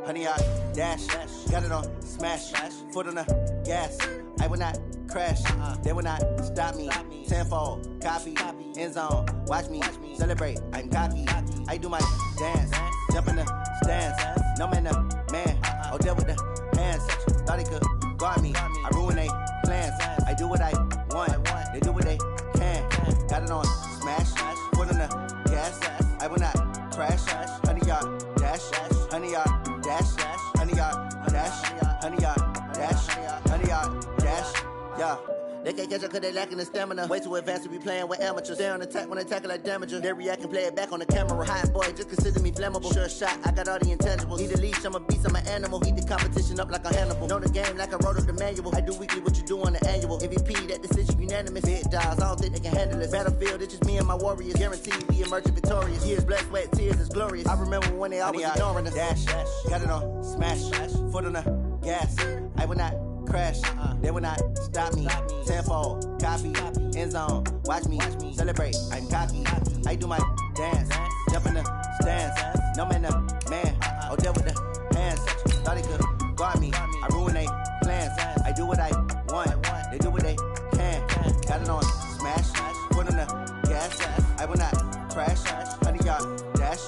100 yard dash. Got it on smash. Foot on the gas. I will not crash. They will not stop me. Tenfold, copy, end zone. Watch me celebrate. I'm cocky. I do my dance. Jump in the stands. No man, the man. Oh, deal with the hands. Thought he could guard me. I ruin they plans. I do what I want. They do what they can. Got it on smash. Foot on the gas. I will not crash. 100 yard dash. 100 yard dash. 100 yard dash. 100 yard dash. 100 yard dash. Yeah. They can't catch up cause they lacking the stamina. Way too advanced to be playing with amateurs. Stay on attack when they tackle like damager. They react and play it back on the camera. Hot boy, just consider me flammable. Sure shot, I got all the intangibles. Need a leash, I'm a beast, I'm an animal. Heat the competition up like a Hannibal. Know the game like I wrote up the manual. I do weekly what you do on the annual. MVP, that decision unanimous. Big dogs, I don't think they can handle it. Battlefield, it's just me and my warriors. Guaranteed we emerging victorious. Years, blood, sweat, tears, it's glorious. I remember when they always ignoring us. Dash, got it on smash. Foot on the gas. I will not crash. They will not stop me. Tenfold, copy, end zone. Watch me celebrate. I'm cocky. I do my dance. Jump in the stands. No man, the man. Oh, deal with the hands. Thought he could guard me. I ruin they plans. I do what I want. They do what they can. Got it on smash. Foot on the gas. I will not crash. 100 yard dash.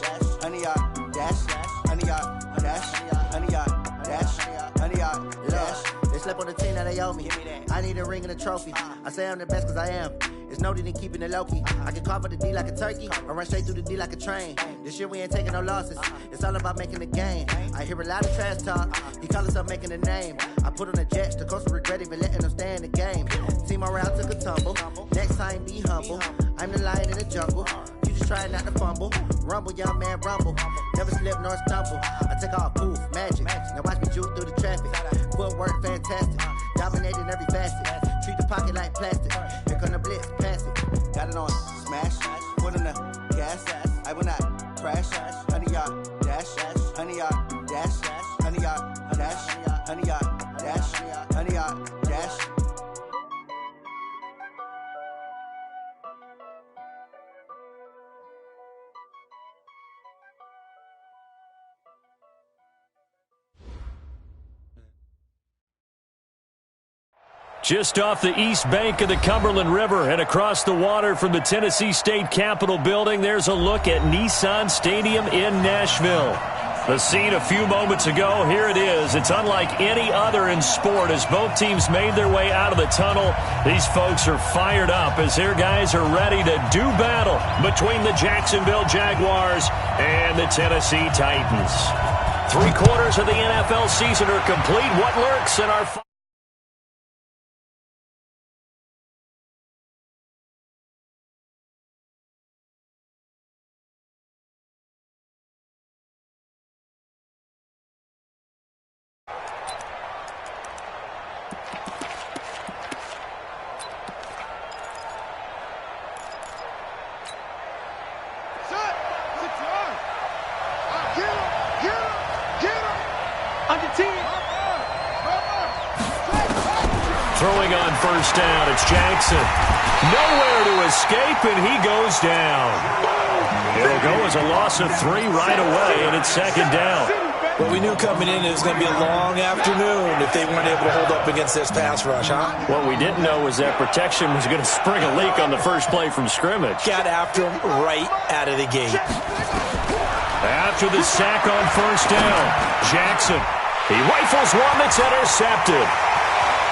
100 yard dash. 100 yard dash. 100 yard dash. 100 yard dash. They slept on the team that they owe me. I need a ring and a trophy. I say I'm the best cause I am. It's no need in keeping it low-key. I can carve up the D like a turkey or run straight through the D like a train. This year we ain't taking no losses. It's all about making the game. I hear a lot of trash talk. He call himself making a name. I put on the Jets. The coach will regret even letting them stay in the game. Team around took a tumble. Next time be humble. I'm the lion in the jungle. You just try not to fumble. Rumble, young man, rumble. Never slip nor stumble. I take off, poof, magic. Now watch me juke through the traffic. Footwork fantastic. Dominating every facet. Treat the pocket like plastic. Here come the blitz, pass it. Got it on smash. Foot on the gas. I will not crash. 100 yard dash. 100 yard dash. 100 yard dash. 100 yard dash. 100 yard dash. Just off the east bank of the Cumberland River and across the water from the Tennessee State Capitol building, there's a look at Nissan Stadium in Nashville. The scene a few moments ago, here it is. It's unlike any other in sport as both teams made their way out of the tunnel. These folks are fired up as their guys are ready to do battle between the Jacksonville Jaguars and the Tennessee Titans. 3/4 of the NFL season are complete. What lurks in our throwing on first down, it's Jackson. Nowhere to escape, and he goes down. It'll go as a loss of 3 right away, and it's second down. Well, we knew coming in it was going to be a long afternoon if they weren't able to hold up against this pass rush, huh? What we didn't know was that protection was going to spring a leak on the first play from scrimmage. Got after him right out of the gate. After the sack on first down, Jackson. He rifles one that's intercepted.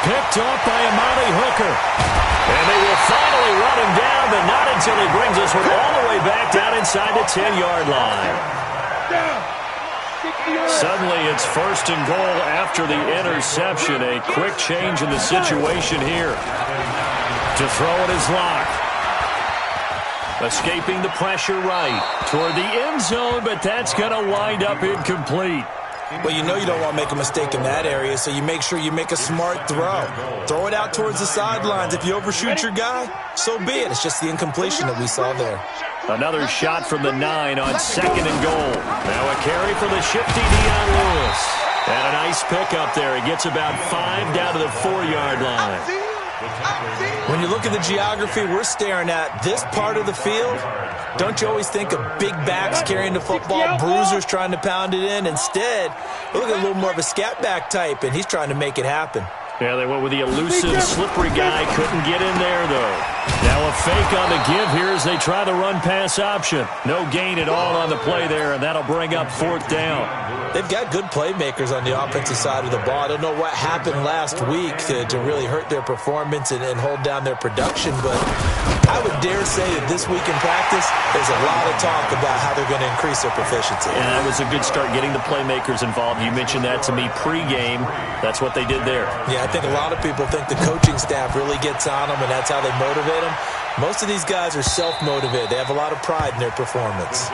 Picked off by Amani Hooker. And they will finally run him down, but not until he brings us all the way back down inside the 10-yard line. Suddenly it's first and goal after the interception. A quick change in the situation here. To throw it is Locke. Escaping the pressure right toward the end zone, but that's going to wind up incomplete. Well, you know you don't want to make a mistake in that area, so you make sure you make a smart throw. Throw it out towards the sidelines. If you overshoot your guy, so be it. It's just the incompletion that we saw there. Another shot from the 9 on second and goal. Now a carry for the shifty Dion Lewis. And a nice pickup there. He gets about 5 down to the 4-yard line. When you look at the geography we're staring at, this part of the field, don't you always think of big backs carrying the football, bruisers trying to pound it in? Instead, look at a little more of a scat back type, and he's trying to make it happen. Yeah, they went with the elusive, slippery guy. Couldn't get in there, though. Now a fake on the give here as they try the run-pass option. No gain at all on the play there, and that'll bring up 4th down. They've got good playmakers on the offensive side of the ball. I don't know what happened last week to really hurt their performance and hold down their production, but I would dare say that this week in practice, there's a lot of talk about how they're going to increase their proficiency. And that was a good start getting the playmakers involved. You mentioned that to me pregame. That's what they did there. Yeah, I think a lot of people think the coaching staff really gets on them, and that's how they motivate them. Most of these guys are self-motivated. They have a lot of pride in their performance.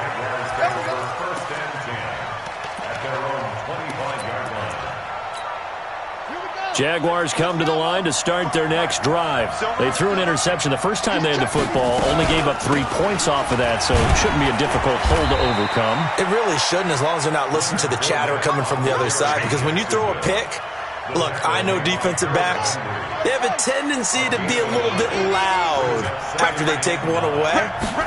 Jaguars come to the line to start their next drive. They threw an interception the first time they had the football, only gave up 3 points off of that, so it shouldn't be a difficult hole to overcome. It really shouldn't, as long as they're not listening to the chatter coming from the other side, because when you throw a pick, look, I know defensive backs, they have a tendency to be a little bit loud after they take one away,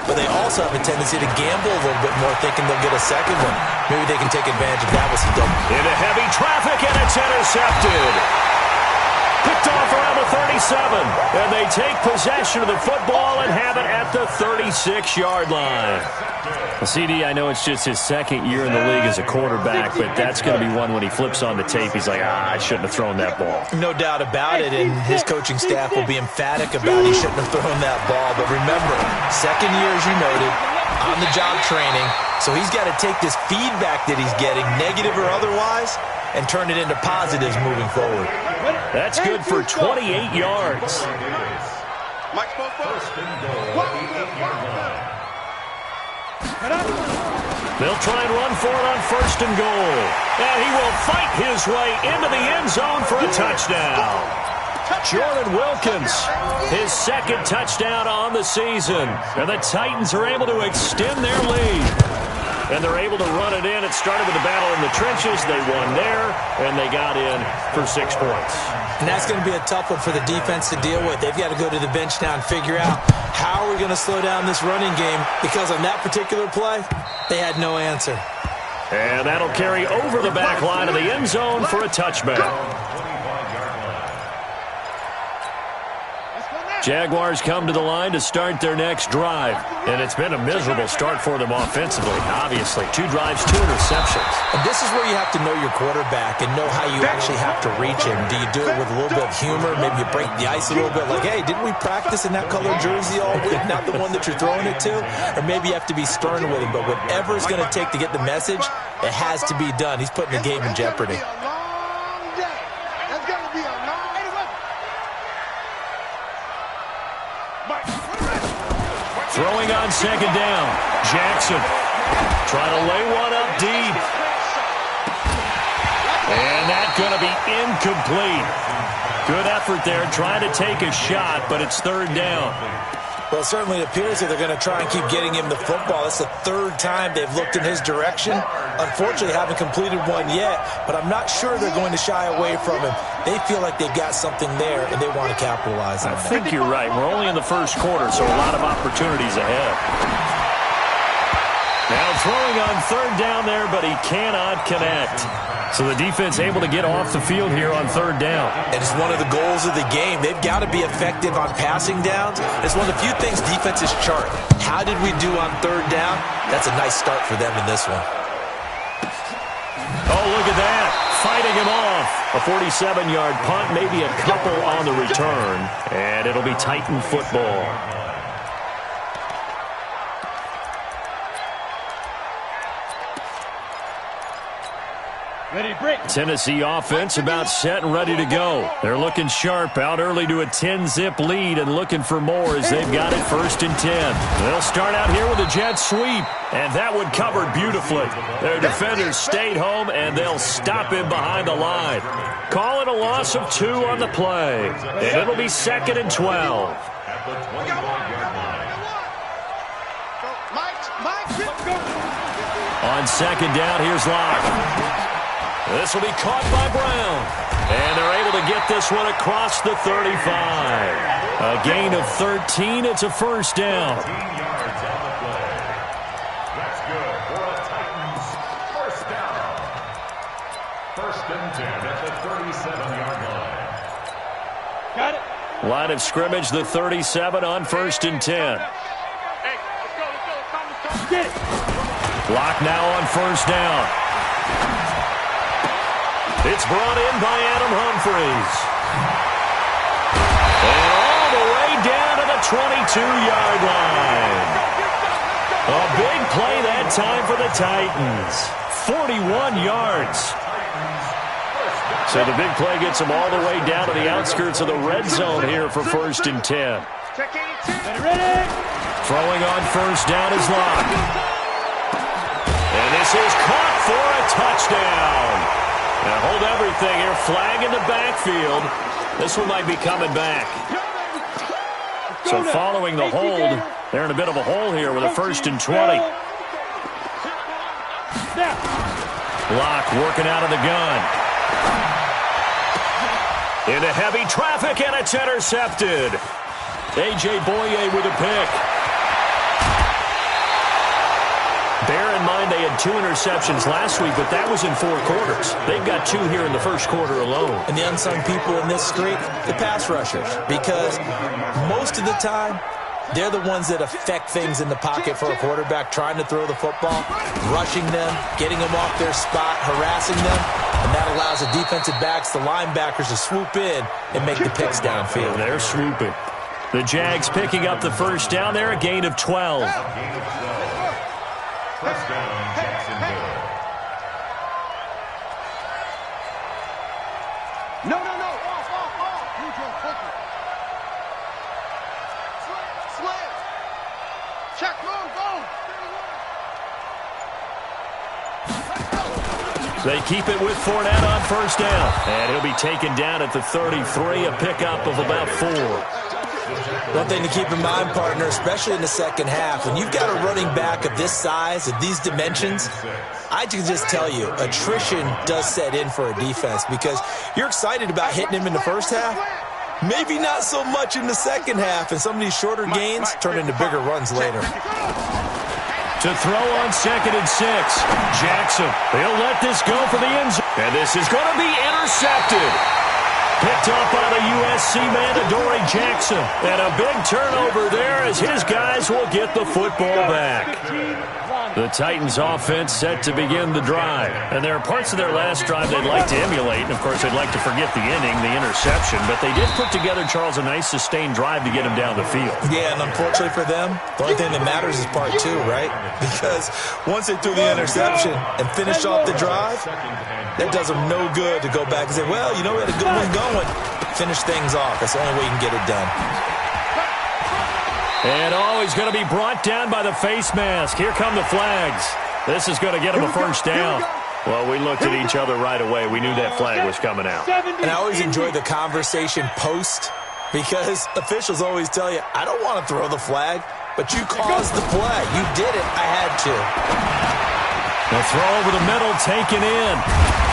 but they also have a tendency to gamble a little bit more, thinking they'll get a second one. Maybe they can take advantage of that with some double. Into heavy traffic, and it's intercepted. Picked off around the 37, and they take possession of the football and have it at the 36-yard line. CD, I know it's just his second year in the league as a quarterback, but that's going to be one when he flips on the tape. He's like, I shouldn't have thrown that ball. No doubt about it, and his coaching staff will be emphatic about he shouldn't have thrown that ball. But remember, second year, as you noted, on-the-job training, so he's got to take this feedback that he's getting, negative or otherwise, and turn it into positives moving forward. That's good for 28 yards. They'll try and run for it on 1st and goal. And he will fight his way into the end zone for a touchdown. Jordan Wilkins, his 2nd touchdown on the season. And the Titans are able to extend their lead. And they're able to run it in. It started with a battle in the trenches. They won there, and they got in for 6 points. And that's going to be a tough one for the defense to deal with. They've got to go to the bench now and figure out how are we going to slow down this running game, because on that particular play, they had no answer. And that'll carry over the back line of the end zone for a touchback. Jaguars come to the line to start their next drive. And it's been a miserable start for them offensively, obviously. 2 drives, 2 interceptions. And this is where you have to know your quarterback and know how you actually have to reach him. Do you do it with a little bit of humor? Maybe you break the ice a little bit, like, hey, didn't we practice in that color jersey all week, not the one that you're throwing it to? Or maybe you have to be stern with him. But whatever it's going to take to get the message, it has to be done. He's putting the game in jeopardy. Throwing on 2nd down. Jackson trying to lay one up deep. And that's going to be incomplete. Good effort there, trying to take a shot, but it's 3rd down. Well, it certainly appears that they're going to try and keep getting him the football. That's the 3rd time they've looked in his direction. Unfortunately, haven't completed one yet, but I'm not sure they're going to shy away from him. They feel like they've got something there, and they want to capitalize on that. I think you're right. We're only in the 1st quarter, so a lot of opportunities ahead. Now throwing on 3rd down there, but he cannot connect. So the defense able to get off the field here on 3rd down. And it's one of the goals of the game. They've got to be effective on passing downs. It's one of the few things defenses chart. How did we do on 3rd down? That's a nice start for them in this one. Oh, look at that. Fighting him off. A 47-yard punt, maybe a couple on the return. And it'll be Titan football. Tennessee offense about set and ready to go. They're looking sharp, out early to a 10-zip lead and looking for more as they've got it 1st and 10. They'll start out here with a jet sweep, and that one covered beautifully. Their defenders stayed home, and they'll stop him behind the line. Call it a loss of 2 on the play, and it'll be 2nd and 12. On 2nd down, here's Locke. This will be caught by Brown. And they're able to get this one across the 35. A gain of 13. It's a first down. 13 yards on the play. That's good for a Titans first down. First and 10 at the 37-yard line. Got it. Line of scrimmage, the 37 on first and 10. Hey, let's go. Get it. Lock now on first down. It's brought in by Adam Humphries. And all the way down to the 22-yard line. A big play that time for the Titans. 41 yards. So the big play gets them all the way down to the outskirts of the red zone here for first and 10. Ready. Throwing on first down is Locke. And this is caught for a touchdown. Now hold everything here. Flag in the backfield. This one might be coming back. So following the hold, they're in a bit of a hole here with a first and 20. Locke working out of the gun. Into heavy traffic, and it's intercepted. A.J. Boye with a pick. Bear in mind they had 2 interceptions last week, but that was in 4 quarters. They've got 2 here in the first quarter alone. And the unsung people in this streak, the pass rushers. Because most of the time, they're the ones that affect things in the pocket for a quarterback, trying to throw the football, rushing them, getting them off their spot, harassing them. And that allows the defensive backs, the linebackers, to swoop in and make the picks downfield. They're swooping. The Jags picking up the first down there, a gain of 12. First down, Jacksonville. No. Off. Neutral, quickly. Slant. Check, go. They keep it with Fournette on first down. And he'll be taken down at the 33, a pickup of about 4. One thing to keep in mind, partner, especially in the second half, when you've got a running back of this size, of these dimensions, I can just tell you, attrition does set in for a defense because you're excited about hitting him in the first half. Maybe not so much in the second half, and some of these shorter gains turn into bigger runs later. To throw on second and 6. Jackson, he'll let this go for the end zone. And this is going to be intercepted. Picked up by the USC man, Adoree Jackson. And a big turnover there as his guys will get the football back. The Titans offense set to begin the drive. And there are parts of their last drive they'd like to emulate. And, of course, they'd like to forget the inning, the interception. But they did put together, Charles, a nice sustained drive to get him down the field. Yeah, and unfortunately for them, the only thing that matters is part 2, right? Because once they threw the interception and finished off the drive, that does them no good to go back and say, well, you know, we had a good one going. Finish things off. That's the only way you can get it done. And he's going to be brought down by the face mask. Here come the flags. This is going to get him a first down. Well, we looked at each other right away. We knew that flag was coming out. And I always enjoy the conversation post because officials always tell you, I don't want to throw the flag, but you caused the play. You did it. I had to. The throw over the middle taken in.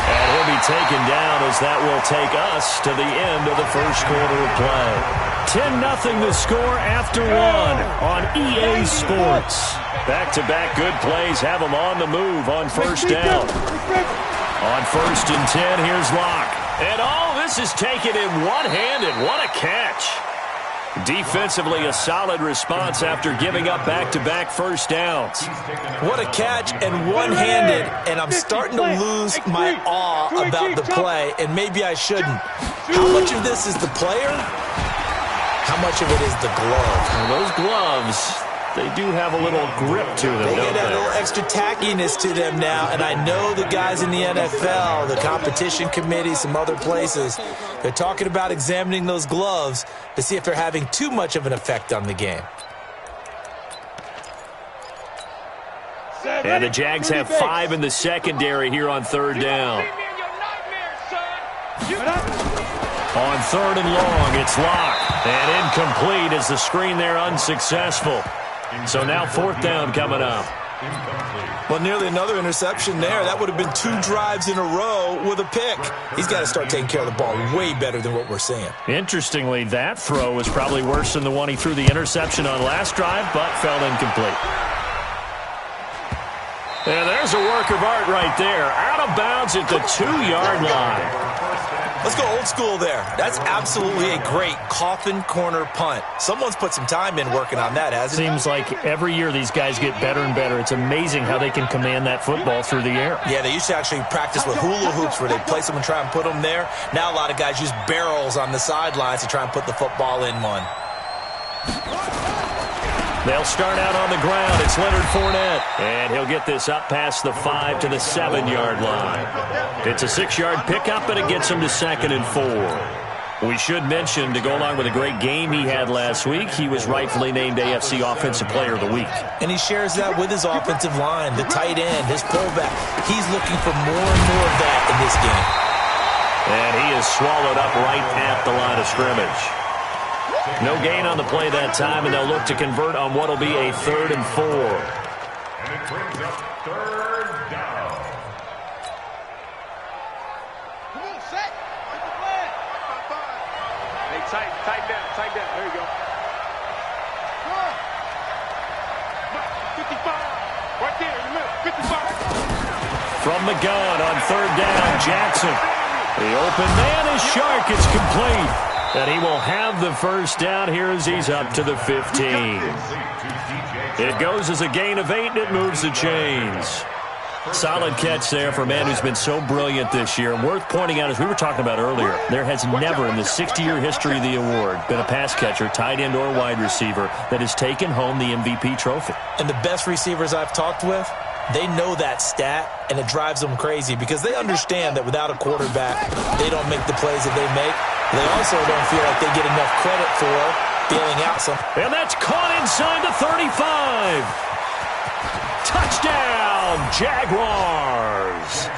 And he'll be taken down as that will take us to the end of the first quarter of play. 10-0 the score after 1 on EA Sports. Back-to-back good plays have them on the move on first down. On first and 10, here's Locke. And this is taken in one-handed. What a catch. Defensively, a solid response after giving up back-to-back first downs. What a catch and one-handed, and I'm starting to lose my awe about the play, and maybe I shouldn't. How much of this is the player? How much of it is the glove? Well, those gloves, they do have a little grip to them, They don't get a they? little extra tackiness to them now, and I know the guys in the NFL, the competition committee, some other places, they're talking about examining those gloves to see if they're having too much of an effect on the game. And the Jags have 5 in the secondary here on third down. On third and long, it's Locke. And incomplete as the screen there unsuccessful. So now fourth down coming up. Well, nearly another interception there. That would have been 2 drives in a row with a pick. He's got to start taking care of the ball way better than what we're seeing. Interestingly, that throw was probably worse than the one he threw the interception on last drive, but fell incomplete. And there's a work of art right there. Out of bounds at the 2-yard line. Let's go old school there. That's absolutely a great coffin corner punt. Someone's put some time in working on that, hasn't it? Seems like every year these guys get better and better. It's amazing how they can command that football through the air. Yeah, they used to actually practice with hula hoops where they place them and try and put them there. Now a lot of guys use barrels on the sidelines to try and put the football in one. They'll start out on the ground. It's Leonard Fournette. And he'll get this up past the 5 to the 7-yard line. It's a 6-yard pickup, and it gets him to 2nd and 4. We should mention, to go along with a great game he had last week, he was rightfully named AFC Offensive Player of the Week. And he shares that with his offensive line, the tight end, his fullback. He's looking for more and more of that in this game. And he is swallowed up right at the line of scrimmage. No gain on the play that time, and they'll look to convert on what will be a 3rd and 4. And it brings up 3rd down. Come on, set. Get the flag. Hey, tighten down. There you go. Come on. 55. Right there in the middle. 55. From the gun on 3rd down, Jackson. The open man is Shark. It's complete. And he will have the first down here as he's up to the 15. It goes as a gain of 8, and it moves the chains. Solid catch there for a man who's been so brilliant this year. And worth pointing out, as we were talking about earlier, there has never in the 60-year history of the award been a pass catcher, tight end, or wide receiver that has taken home the MVP trophy. And the best receivers I've talked with, they know that stat, and it drives them crazy because they understand that without a quarterback, they don't make the plays that they make. They also don't feel like they get enough credit for bailing out some. And that's caught inside the 35. Touchdown, Jaguars.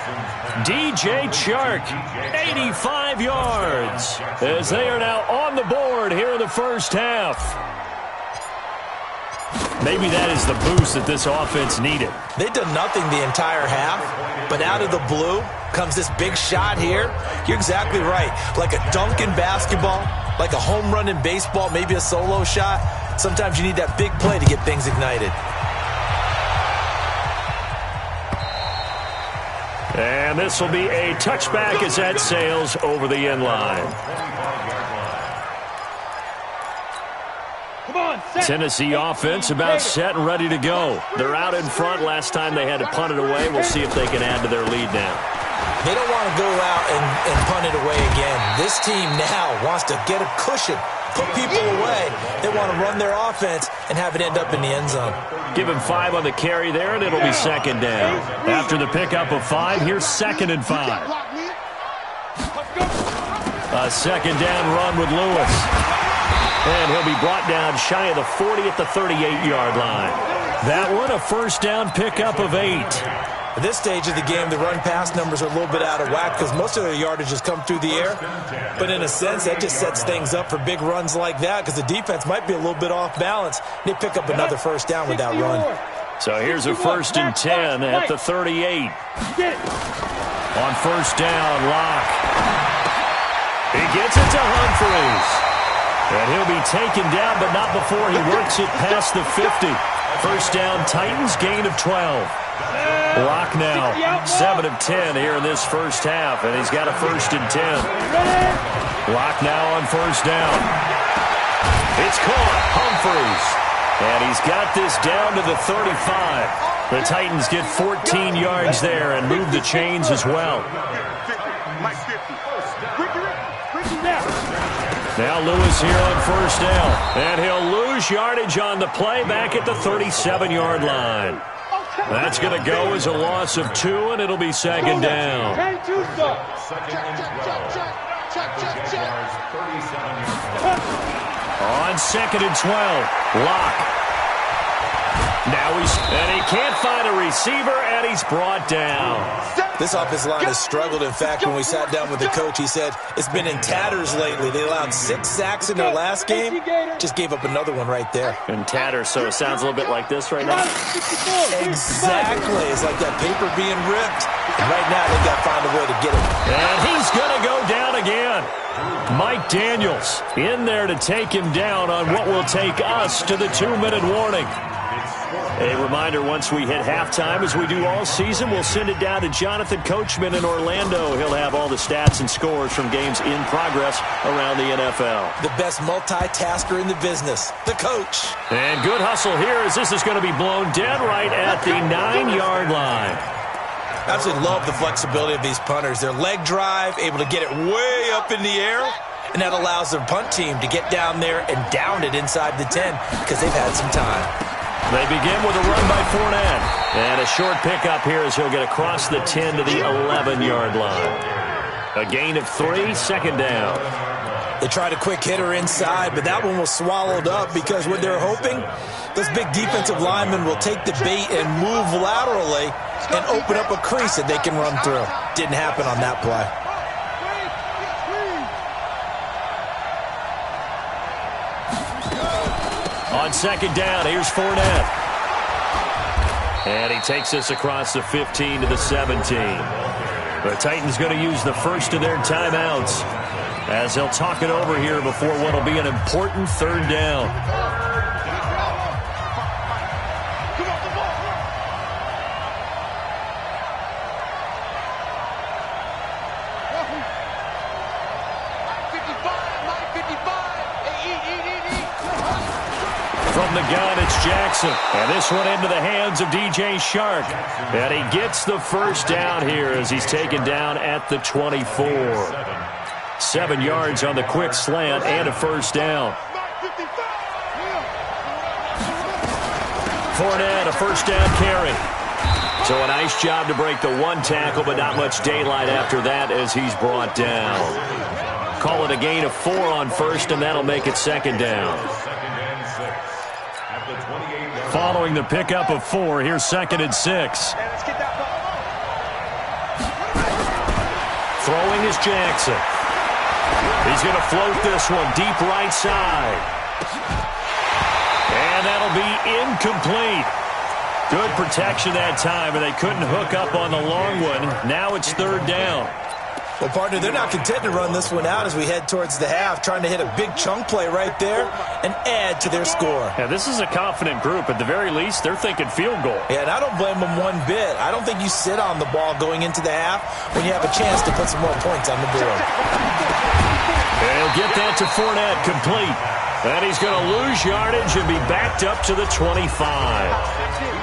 DJ Chark, 85 yards, as they are now on the board here in the first half. Maybe that is the boost that this offense needed. They've done nothing the entire half, but out of the blue comes this big shot here. You're exactly right. Like a dunk in basketball, like a home run in baseball, maybe a solo shot. Sometimes you need that big play to get things ignited. And this will be a touchback as that sails over the end line. Tennessee offense about set and ready to go. They're out in front. Last time they had to punt it away. We'll see if they can add to their lead now. They don't want to go out and punt it away again. This team now wants to get a cushion, put people away. They want to run their offense and have it end up in the end zone. Give him 5 on the carry there, and it'll be 2nd down. After the pickup of 5, here's 2nd and 5. A 2nd down run with Lewis. And he'll be brought down shy of the 40 at the 38-yard line. That one, a first down pickup of 8. At this stage of the game, the run-pass numbers are a little bit out of whack because most of their yardage has come through the air. But in a sense, that just sets things up for big runs like that because the defense might be a little bit off balance. They pick up another first down with that run. So here's a 1st and 10 at the 38. On first down, Locke. He gets it to Humphries. And he'll be taken down, but not before he works it past the 50. First down, Titans, gain of 12. Locke now, 7 of 10 here in this first half, and he's got a 1st and 10. Locke now on first down. It's caught, Humphries. And he's got this down to the 35. The Titans get 14 yards there and move the chains as well. Now Lewis here on first down. And he'll lose yardage on the play back at the 37-yard line. That's going to go as a loss of 2, and it'll be 2nd down. On 2nd and 12, Locke. Now and he can't find a receiver, and he's brought down. This offensive line has struggled. In fact, when we sat down with the coach, he said it's been in tatters lately. They allowed 6 sacks in their last game. Just gave up another one right there. In tatters, so it sounds a little bit like this right now. Exactly. It's like that paper being ripped. And right now, they've got to find a way to get it. And he's going to go down again. Mike Daniels in there to take him down on what will take us to the 2-minute warning. A reminder, once we hit halftime, as we do all season, we'll send it down to Jonathan Coachman in Orlando. He'll have all the stats and scores from games in progress around the NFL. The best multitasker in the business, the coach. And good hustle here as this is going to be blown dead right at the 9-yard line. I absolutely love the flexibility of these punters. Their leg drive, able to get it way up in the air, and that allows their punt team to get down there and down it inside the 10 because they've had some time. They begin with a run by Fournette. And a short pickup here as he'll get across the 10 to the 11-yard line. A gain of 3, second down. They tried a quick hitter inside, but that one was swallowed up because what they're hoping, those big defensive linemen will take the bait and move laterally and open up a crease that they can run through. Didn't happen on that play. On second down, here's Fournette. And he takes this across the 15 to the 17. The Titans going to use the first of their timeouts as they'll talk it over here before what will be an important third down. From the gun, it's Jackson. And this one into the hands of DJ Shark. And he gets the first down here as he's taken down at the 24. 7 yards on the quick slant and a first down. Fournette, a first down carry. So a nice job to break the one tackle, but not much daylight after that as he's brought down. Call it a gain of 4 on first, and that'll make it second down. Following the pickup of 4, here's second and 6. Throwing is Jackson. He's going to float this one deep right side. And that'll be incomplete. Good protection that time, and they couldn't hook up on the long one. Now it's third down. Well, partner, they're not content to run this one out as we head towards the half, trying to hit a big chunk play right there and add to their score. Yeah, this is a confident group. At the very least, they're thinking field goal. Yeah, and I don't blame them one bit. I don't think you sit on the ball going into the half when you have a chance to put some more points on the board. And he'll get that to Fournette, complete. And he's going to lose yardage and be backed up to the 25.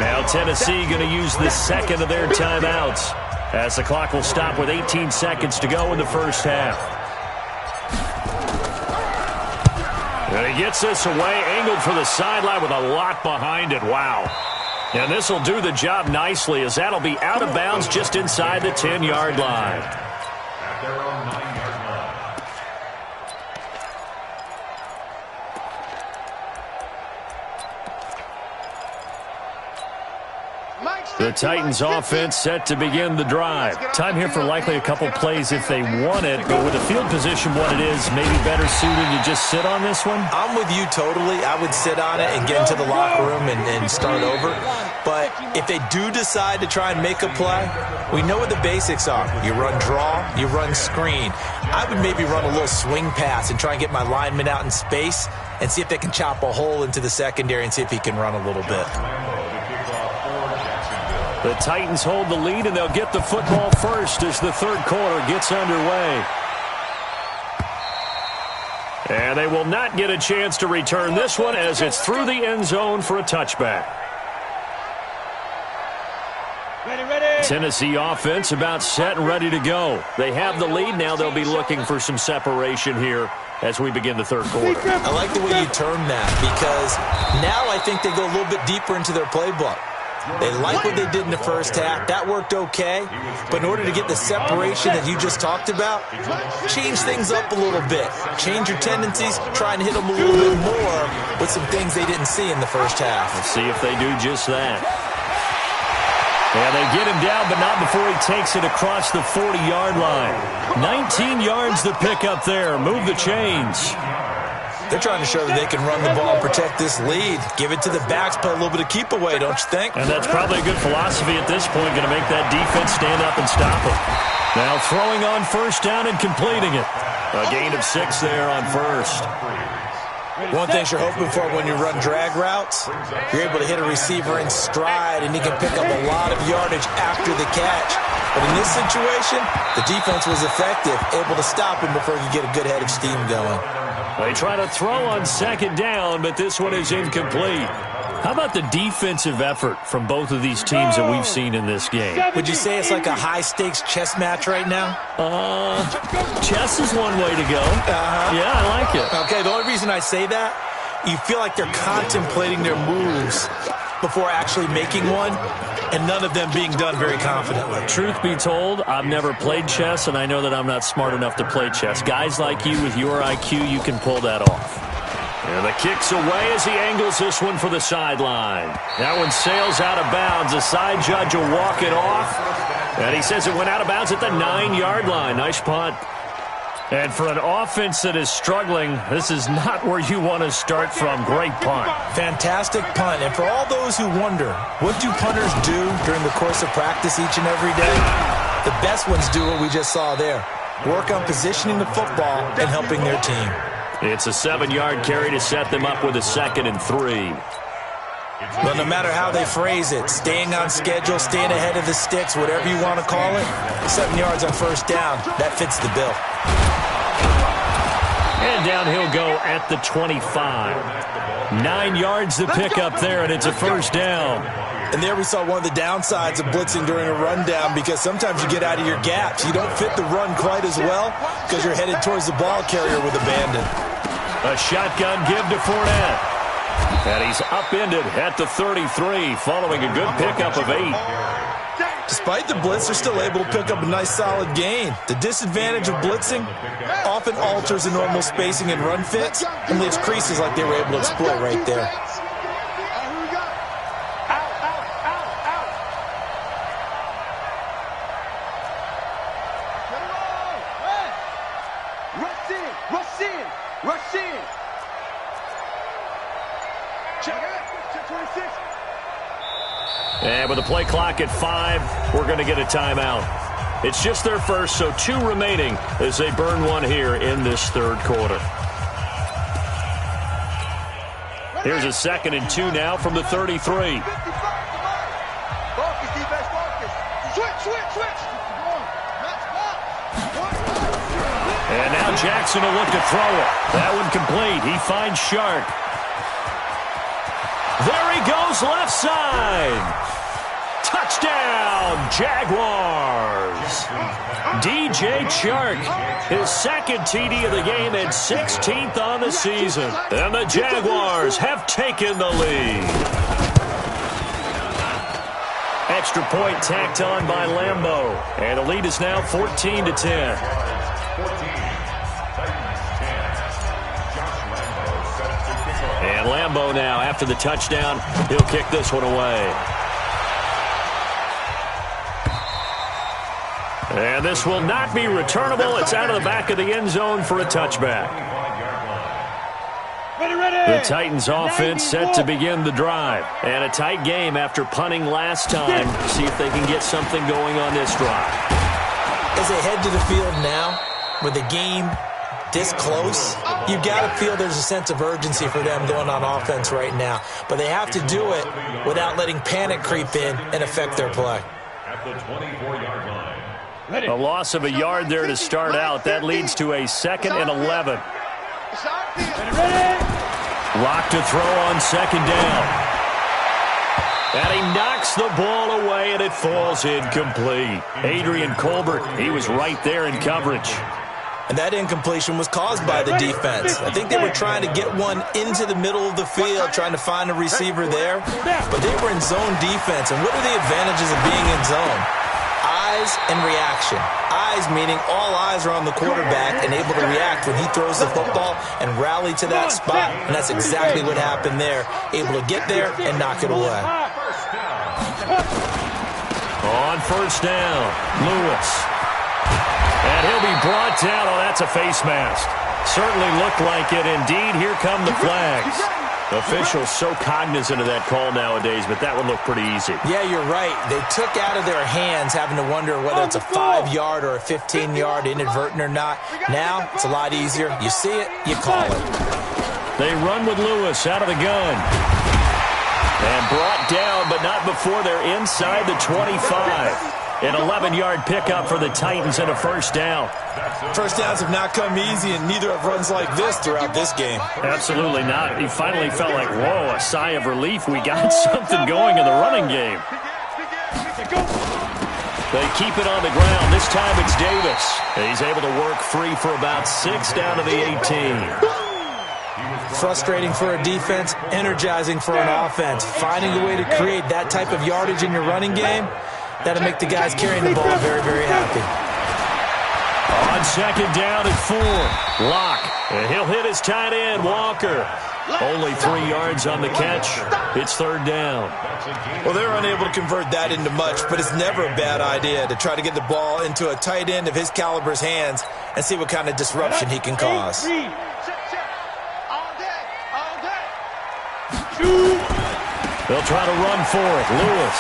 Now Tennessee going to use the second of their timeouts, as the clock will stop with 18 seconds to go in the first half. And he gets this away, angled for the sideline with a lot behind it. Wow. And this will do the job nicely as that'll be out of bounds just inside the 10-yard line. At their own 9-yard line. The Titans offense set to begin the drive. Time here for likely a couple plays if they want it, but with the field position what it is, maybe better suited to just sit on this one? I'm with you totally. I would sit on it and get into the locker room and start over. But if they do decide to try and make a play, we know what the basics are. You run draw, you run screen. I would maybe run a little swing pass and try and get my lineman out in space and see if they can chop a hole into the secondary and see if he can run a little bit. The Titans hold the lead, and they'll get the football first as the third quarter gets underway. And they will not get a chance to return this one as it's through the end zone for a touchback. Tennessee offense about set and ready to go. They have the lead. Now they'll be looking for some separation here as we begin the third quarter. I like the way you term that because now I think they go a little bit deeper into their playbook. They like what they did in the first half. That worked okay. But in order to get the separation that you just talked about, change things up a little bit. Change your tendencies. Try and hit them a little bit more with some things they didn't see in the first half. Let's see if they do just that. And they get him down, but not before he takes it across the 40-yard line. 19 yards to pick up there. Move the chains. They're trying to show that they can run the ball and protect this lead. Give it to the backs, play a little bit of keep away, don't you think? And that's probably a good philosophy at this point, going to make that defense stand up and stop him. Now throwing on first down and completing it. A gain of 6 there on first. One thing you're hoping for when you run drag routes, you're able to hit a receiver in stride, and he can pick up a lot of yardage after the catch. But in this situation, the defense was effective, able to stop him before he could get a good head of steam going. They try to throw on second down, but this one is incomplete. How about the defensive effort from both of these teams that we've seen in this game? Would you say it's like a high-stakes chess match right now? Chess is one way to go. Yeah, I like it. Okay, the only reason I say that, you feel like they're contemplating their moves before actually making one, and none of them being done very confidently. Truth be told, I've never played chess, and I know that I'm not smart enough to play chess. Guys like you with your IQ, you can pull that off. And the kick's away as he angles this one for the sideline. That one sails out of bounds. The side judge will walk it off. And he says it went out of bounds at the 9-yard line. Nice punt. And for an offense that is struggling, this is not where you want to start from. Great punt. Fantastic punt. And for all those who wonder, what do punters do during the course of practice each and every day? The best ones do what we just saw there. Work on positioning the football and helping their team. It's a 7-yard carry to set them up with a 2nd and 3. But no matter how they phrase it, staying on schedule, staying ahead of the sticks, whatever you want to call it, 7 yards on first down, that fits the bill. And down he'll go at the 25. 9 yards to pick up there, and it's a first down. And there we saw one of the downsides of blitzing during a rundown, because sometimes you get out of your gaps. You don't fit the run quite as well because you're headed towards the ball carrier with abandon. A shotgun give to Fournette. And he's upended at the 33 following a good pickup of 8. Despite the blitz, they're still able to pick up a nice solid gain. The disadvantage of blitzing often alters the normal spacing and run fits and leaves creases like they were able to exploit right there. And with the play clock at 5, we're going to get a timeout. It's just their first, so 2 remaining as they burn one here in this third quarter. Here's a 2nd and 2 now from the 33. And now Jackson will look to throw it. That one complete. He finds Shark. There he goes, left side. Touchdown, Jaguars. DJ Chark, his 2nd TD of the game and 16th on the season. And the Jaguars have taken the lead. Extra point tacked on by Lambeau. And the lead is now 14-10. And Lambeau now, after the touchdown, he'll kick this one away. And this will not be returnable. It's out of the back of the end zone for a touchback. The Titans offense set to begin the drive. And a tight game after punting last time. See if they can get something going on this drive. As they head to the field now, with the game this close, you've got to feel there's a sense of urgency for them going on offense right now. But they have to do it without letting panic creep in and affect their play. At the 24-yard line. A loss of a yard there to start out. That leads to a 2nd and 11. Lock to throw on 2nd down. And he knocks the ball away, and it falls incomplete. Adrian Colbert, he was right there in coverage. And that incompletion was caused by the defense. I think they were trying to get one into the middle of the field, trying to find a receiver there. But they were in zone defense. And what are the advantages of being in zone? Eyes and reaction. Eyes meaning all eyes are on the quarterback and able to react when he throws the football and rally to that spot. And that's exactly what happened there. Able to get there and knock it away. On first down, Lewis. And he'll be brought down. Oh, that's a face mask. Certainly looked like it. Indeed, here come the flags. Officials so cognizant of that call nowadays, but that would look pretty easy. Yeah, you're right. They took out of their hands having to wonder whether it's a 5-yard or a 15-yard inadvertent or not. Now, it's a lot easier. You see it, you call it. They run with Lewis out of the gun. And brought down, but not before they're inside the 25. An 11-yard pickup for the Titans and a first down. First downs have not come easy, and neither have runs like this throughout this game. Absolutely not. He finally felt like, whoa, a sigh of relief. We got something going in the running game. They keep it on the ground. This time it's Davis. He's able to work free for about 6 down to the 18. Frustrating for a defense, energizing for an offense. Finding a way to create that type of yardage in your running game, that'll make the guys carrying the ball very, very happy. On second down at 4, Locke. And he'll hit his tight end, Walker. Only 3 yards on the catch. It's third down. Well, they're unable to convert that into much, but it's never a bad idea to try to get the ball into a tight end of his caliber's hands and see what kind of disruption he can cause. They'll try to run for it. Lewis.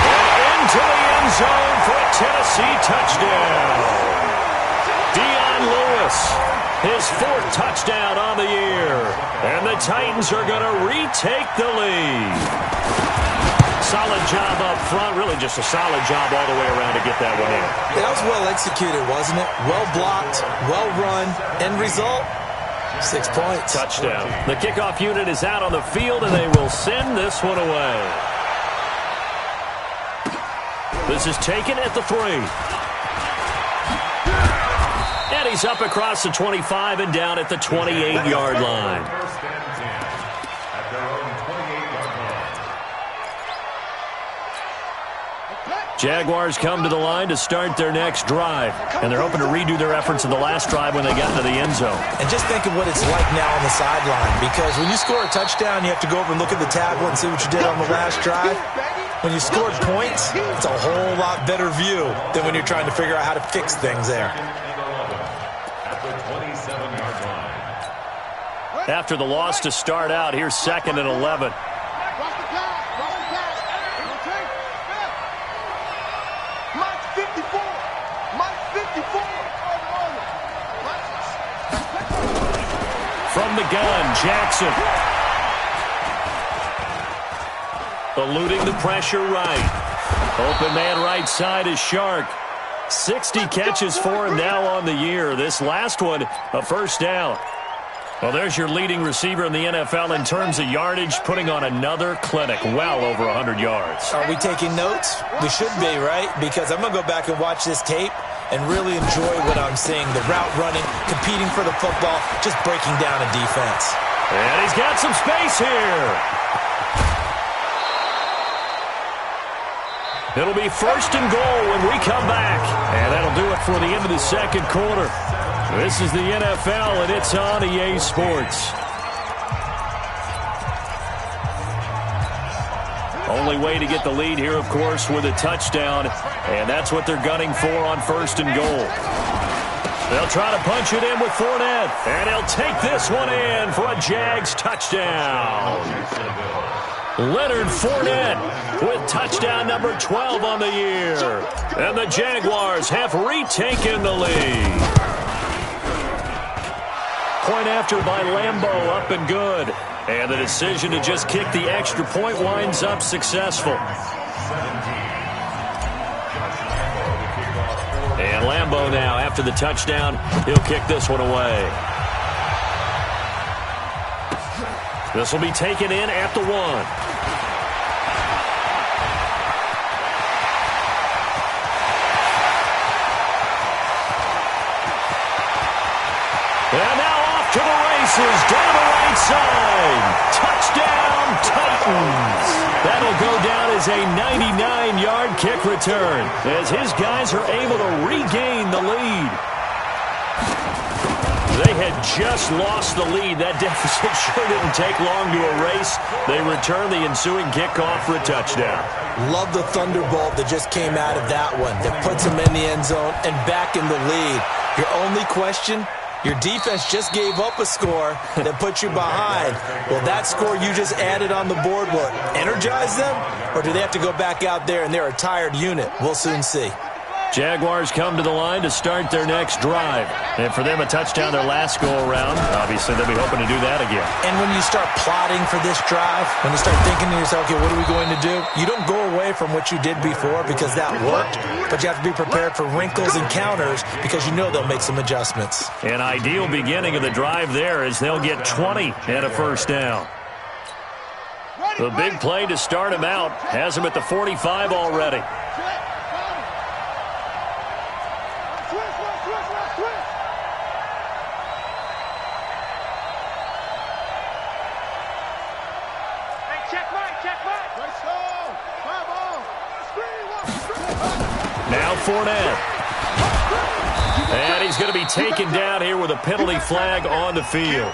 And into the end zone for a Tennessee touchdown. Dion Lewis, his 4th touchdown on the year. And the Titans are going to retake the lead. Solid job up front. Really just a solid job all the way around to get that one in. That was well executed, wasn't it? Well blocked, well run. End result? 6 points. Touchdown. The kickoff unit is out on the field, and they will send this one away. This is taken at the 3. And he's up across the 25 and down at the 28-yard line. First and 10 at their own 28-yard line. Jaguars come to the line to start their next drive, and they're hoping to redo their efforts in the last drive when they got into the end zone. And just think of what it's like now on the sideline, because when you score a touchdown, you have to go over and look at the tablet and see what you did on the last drive. When you scored points, it's a whole lot better view than when you're trying to figure out how to fix things there. At the 27-yard line. After the loss to start out, here's 2nd and 11. From the gun, Jackson. Eluding the pressure right. Open man right side is Shark. 60 catches for him now on the year. This last one, a first down. Well, there's your leading receiver in the NFL in terms of yardage, putting on another clinic, well over 100 yards. Are we taking notes? We should be, right? Because I'm going to go back and watch this tape and really enjoy what I'm seeing. The route running, competing for the football, just breaking down a defense. And he's got some space here. It'll be 1st and goal when we come back. And that'll do it for the end of the second quarter. This is the NFL, and it's on EA Sports. Only way to get the lead here, of course, with a touchdown. And that's what they're gunning for on 1st and goal. They'll try to punch it in with Fournette. And he'll take this one in for a Jags touchdown. Leonard Fournette with touchdown number 12 on the year. And the Jaguars have retaken the lead. Point after by Lambeau, up and good. And the decision to just kick the extra point winds up successful. And Lambeau now, after the touchdown, he'll kick this one away. This will be taken in at the 1. And now off to the races, down the right side. Touchdown, Titans. That'll go down as a 99-yard kick return as his guys are able to regain the lead. They had just lost the lead. That deficit sure didn't take long to erase. They return the ensuing kickoff for a touchdown. Love the thunderbolt that just came out of that one that puts them in the end zone and back in the lead. Your only question, your defense just gave up a score that put you behind. Will that score you just added on the board will energize them? Or do they have to go back out there and they're a tired unit? We'll soon see. Jaguars come to the line to start their next drive. And for them, a touchdown their last go-around. Obviously, they'll be hoping to do that again. And when you start plotting for this drive, when you start thinking to yourself, okay, what are we going to do? You don't go away from what you did before because that worked, but you have to be prepared for wrinkles and counters because you know they'll make some adjustments. An ideal beginning of the drive there as they'll get 20 and a first down. The big play to start him out has him at the 45 already. Now Fournette. And he's going to be taken down here with a penalty flag on the field.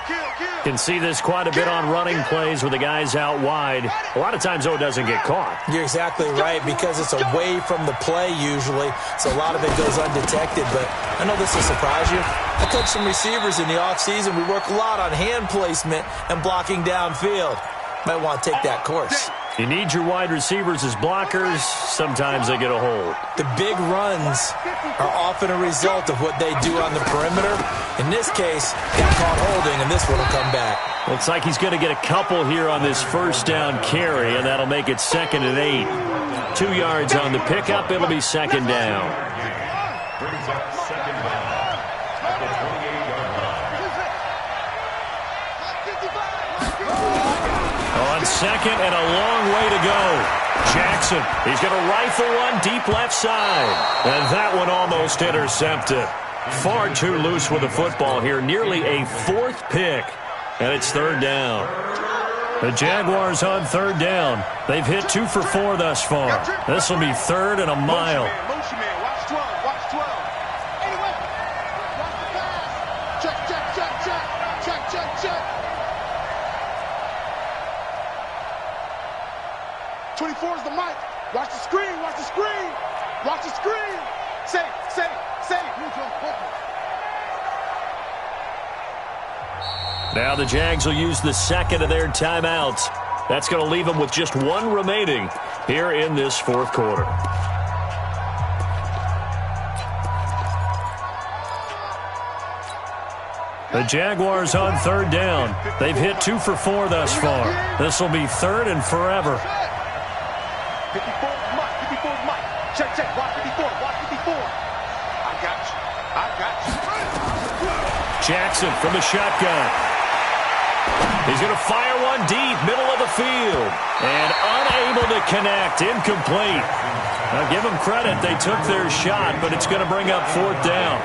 Can see this quite a bit on running plays with the guys out wide. A lot of times, though, it doesn't get caught. You're exactly right because it's away from the play usually, so a lot of it goes undetected. But I know this will surprise you. I coach some receivers in the offseason. We work a lot on hand placement and blocking downfield. Might want to take that course. You need your wide receivers as blockers. Sometimes they get a hold. The big runs are often a result of what they do on the perimeter. In this case, got caught holding, and this one will come back. Looks like he's going to get a couple here on this first down carry, and that'll make it 2nd and 8. 2 yards on the pickup. It'll be 2nd down. Brings up 2nd down at the 28-yard line. On 2nd and a long way to go. Jackson, he's going to rifle one deep left side. And that one almost intercepted. Far too loose with the football here. Nearly a 4th pick. And it's 3rd down. The Jaguars on 3rd down. They've hit 2 for 4 thus far. This will be 3rd and a mile. Motion man, watch 12, watch 12. Anyway, watch the pass. Check, check, check, check. Check, check, check. 24 is the mic. Watch the screen, watch the screen. Watch the screen. Say, say, say. Now the Jags will use the 2nd of their timeouts. That's going to leave them with just 1 remaining here in this 4th quarter. The Jaguars on 3rd down. They've hit 2 for 4 thus far. This will be 3rd and forever. 54 is Mike. Check, check. Watch 54. Watch 54. I got you. I got you. Jackson from the shotgun. He's going to fire one deep, middle of the field. And unable to connect. Incomplete. Now give them credit. They took their shot, but it's going to bring up 4th down.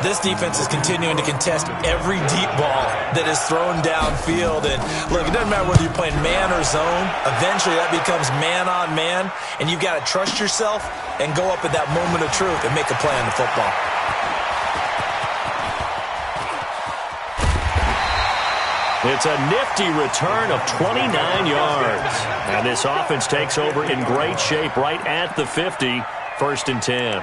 This defense is continuing to contest every deep ball that is thrown downfield. And look, it doesn't matter whether you're playing man or zone. Eventually, that becomes man on man. And you've got to trust yourself and go up at that moment of truth and make a play on the football. It's a nifty return of 29 yards. And this offense takes over in great shape right at the 50. 1st and 10.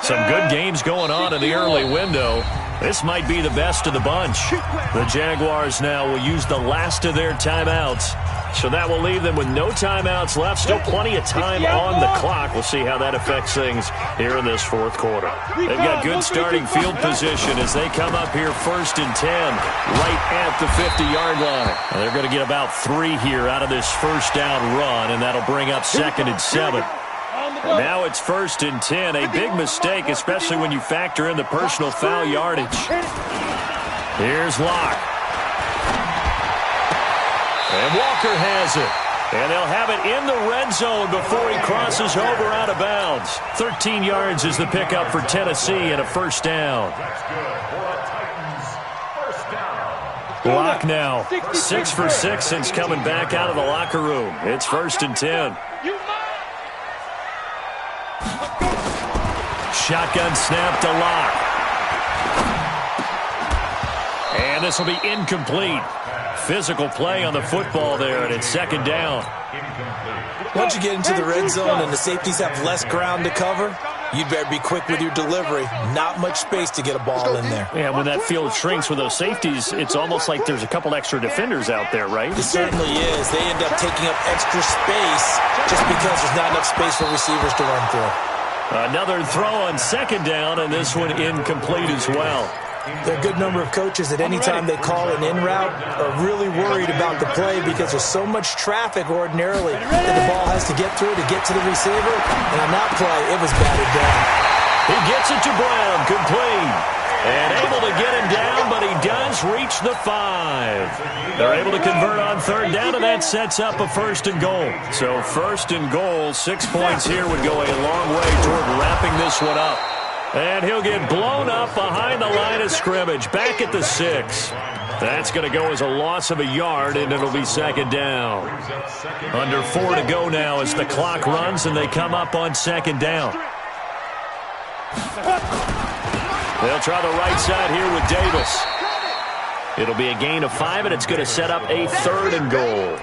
Some good games going on in the early window. This might be the best of the bunch. The Jaguars now will use the last of their timeouts. So that will leave them with no timeouts left. Still plenty of time on the clock. We'll see how that affects things here in this 4th quarter. They've got good starting field position as they come up here 1st and 10 right at the 50-yard line. And they're going to get about 3 here out of this first down run, and that'll bring up 2nd and 7. And now it's 1st and 10. A big mistake, especially when you factor in the personal foul yardage. Here's Locke. And Walker has it. And they'll have it in the red zone before he crosses over out of bounds. 13 yards is the pickup for Tennessee and a 1st down. That's good for a Titans first down. Locke now 6 for 6 since coming back out of the locker room. It's 1st and 10. shotgun snap to lock. And this will be incomplete. Physical play on the football there, and it's second down. Once you get into the red zone and the safeties have less ground to cover, you'd better be quick with your delivery. Not much space to get a ball in there. Yeah, when that field shrinks with those safeties, it's almost like there's a couple extra defenders out there, right? It certainly is. They end up taking up extra space just because there's not enough space for receivers to run through. Another throw on second down, and this one incomplete as well. There are a good number of coaches that any time they call an in route are really worried about the play because there's so much traffic ordinarily that the ball has to get through to get to the receiver. And on that play, it was batted down. He gets it to Brown, complete. And able to get him down, but he does reach the 5. They're able to convert on third down, and that sets up a first and goal. So first and goal, 6 points here would go a long way toward wrapping this one up. And he'll get blown up behind the line of scrimmage, back at the 6. That's going to go as a loss of a yard, and it'll be second down. Under 4 to go now as the clock runs, and they come up on second down. They'll try the right side here with Davis. It'll be a gain of 5, and it's going to set up a third and goal.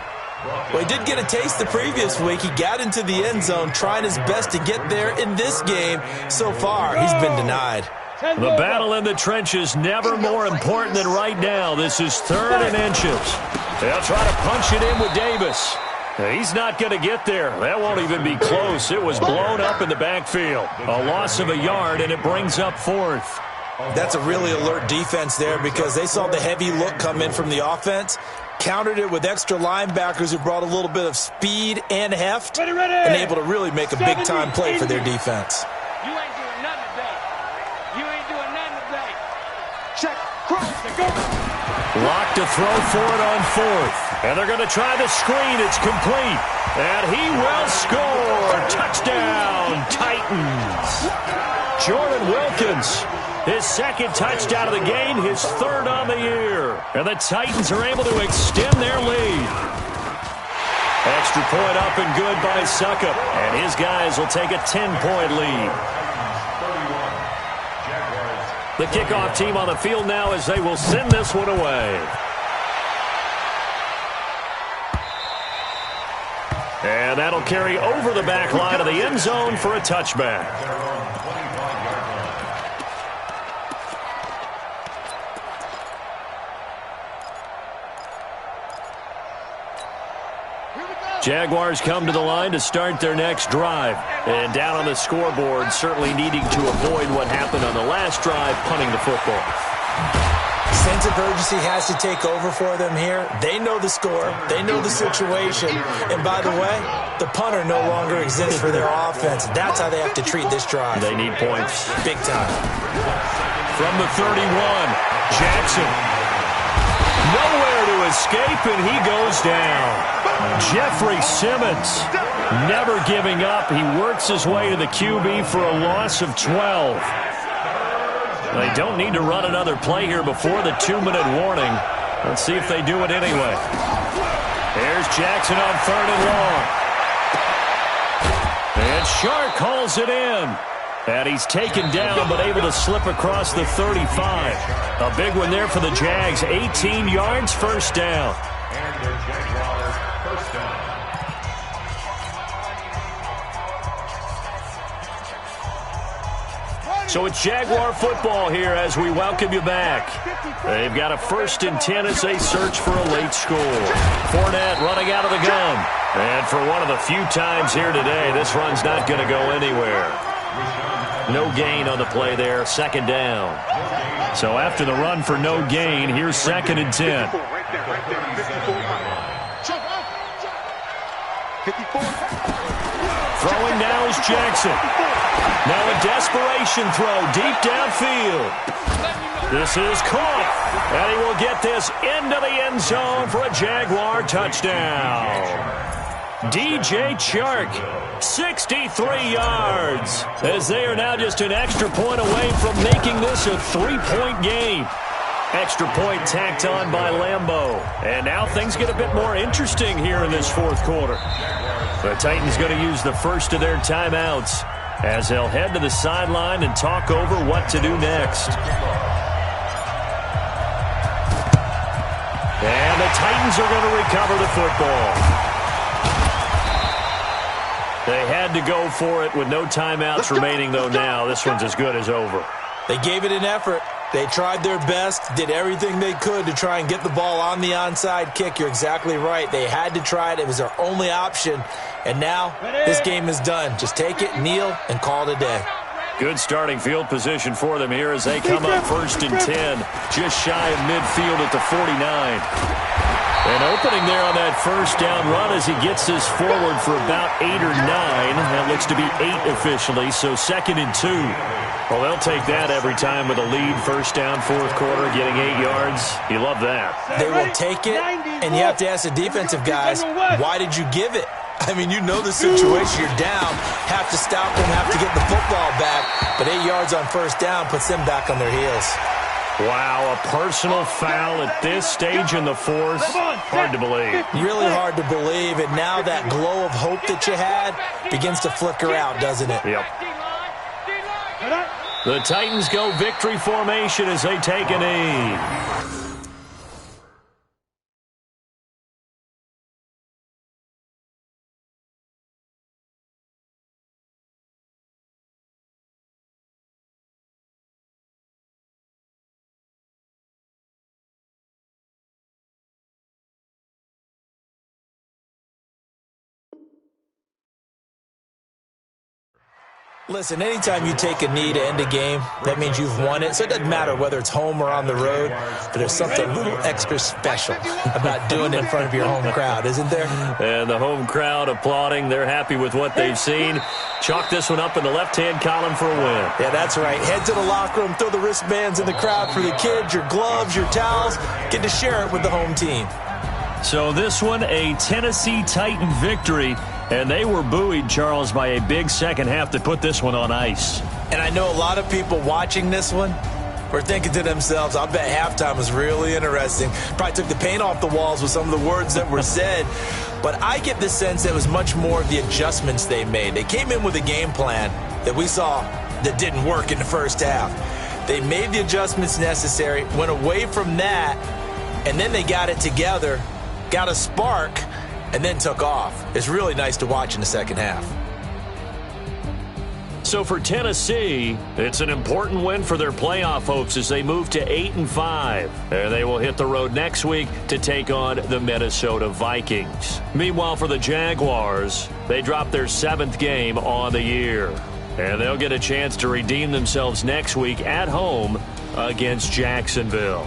Well, he did get a taste the previous week. He got into the end zone trying his best to get there in this game. So far, he's been denied. The battle in the trenches never more important than right now. This is third and inches. They'll try to punch it in with Davis. He's not going to get there. That won't even be close. It was blown up in the backfield. A loss of a yard, and it brings up fourth. That's a really alert defense there because they saw the heavy look come in from the offense, countered it with extra linebackers who brought a little bit of speed and heft, and able to really make a big-time play for their defense. You ain't doing nothing today. You ain't doing nothing today. Check, cross, go. Lock to throw for it on fourth. And they're going to try the screen. It's complete. And he will score. Touchdown, Titans. Jordan Wilkins, his second touchdown of the game, his third on the year. And the Titans are able to extend their lead. Extra point up and good by Suckup. And his guys will take a 10-point lead. The kickoff team on the field now as they will send this one away. And that'll carry over the back line of the end zone for a touchback. Jaguars come to the line to start their next drive. And down on the scoreboard, certainly needing to avoid what happened on the last drive, punting the football. Sense of urgency has to take over for them here. They know the score. They know the situation. And by the way, the punter no longer exists for their offense. That's how they have to treat this drive. They need points. Big time. From the 31, Jackson. Nowhere to escape, and he goes down. Jeffrey Simmons never giving up. He works his way to the QB for a loss of 12. They don't need to run another play here before the 2-minute warning. Let's see if they do it anyway. Here's Jackson on third and long. And Shark calls it in. And he's taken down but able to slip across the 35. A big one there for the Jags. 18 yards, first down. And the Jaguars first down. So it's Jaguar football here as we welcome you back. They've got a 1st and 10 as they search for a late score. Fournette running out of the gun. And for one of the few times here today, this run's not going to go anywhere. No gain on the play there, second down. So after the run for no gain, here's 2nd and 10. Throwing now is Jackson. Now a desperation throw deep downfield. This is caught. And he will get this into the end zone for a Jaguar touchdown. DJ Chark, 63 yards, as they are now just an extra point away from making this a 3-point game. Extra point tacked on by Lambeau. And now things get a bit more interesting here in this 4th quarter. The Titans going to use the first of their timeouts. as they'll head to the sideline and talk over what to do next. And the Titans are going to recover the football. They had to go for it with no timeouts remaining, though. Now this one's as good as over. They gave it an effort. They tried their best, did everything they could to try and get the ball on the onside kick. You're exactly right. They had to try it. It was their only option. And now this game is done. Just take it, kneel, and call it a day. Good starting field position for them here as they come up 1st and 10, just shy of midfield at the 49. And opening there on that first down run as he gets this forward for about 8 or 9. That looks to be 8 officially, so 2nd and 2. Well, they'll take that every time with a lead. First down, 4th quarter, getting 8 yards. You love that. They will take it, and you have to ask the defensive guys, why did you give it? I mean, you know the situation. You're down, have to stop them, have to get the football back. But 8 yards on first down puts them back on their heels. Wow, a personal foul at this stage in the 4th. Hard to believe. Really hard to believe. And now that glow of hope that you had begins to flicker out, doesn't it? Yep. The Titans go victory formation as they take a knee. Listen, anytime you take a knee to end a game, that means you've won it. So it doesn't matter whether it's home or on the road, but there's something a little extra special about doing it in front of your home crowd, isn't there? And the home crowd applauding. They're happy with what they've seen. Chalk this one up in the left-hand column for a win. Yeah, that's right. Head to the locker room, throw the wristbands in the crowd for the kids, your gloves, your towels. Get to share it with the home team. So this one, a Tennessee Titan victory. And they were buoyed, Charles, by a big second half that put this one on ice. And I know a lot of people watching this one were thinking to themselves, I bet halftime was really interesting. Probably took the paint off the walls with some of the words that were said. But I get the sense that it was much more of the adjustments they made. They came in with a game plan that we saw that didn't work in the first half. They made the adjustments necessary, went away from that, and then they got it together, got a spark, and then took off. It's really nice to watch in the second half. So for Tennessee, it's an important win for their playoff hopes as they move to 8-5. And they will hit the road next week to take on the Minnesota Vikings. Meanwhile, for the Jaguars, they dropped their 7th game on the year. And they'll get a chance to redeem themselves next week at home against Jacksonville.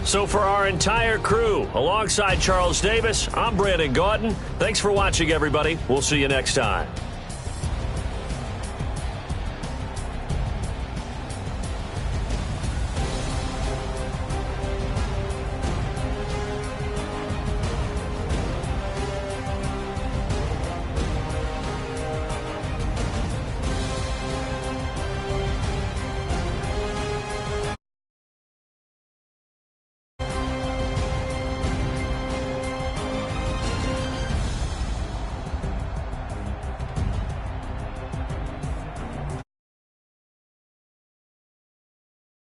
So for our entire crew, alongside Charles Davis, I'm Brandon Gautin. Thanks for watching, everybody. We'll see you next time.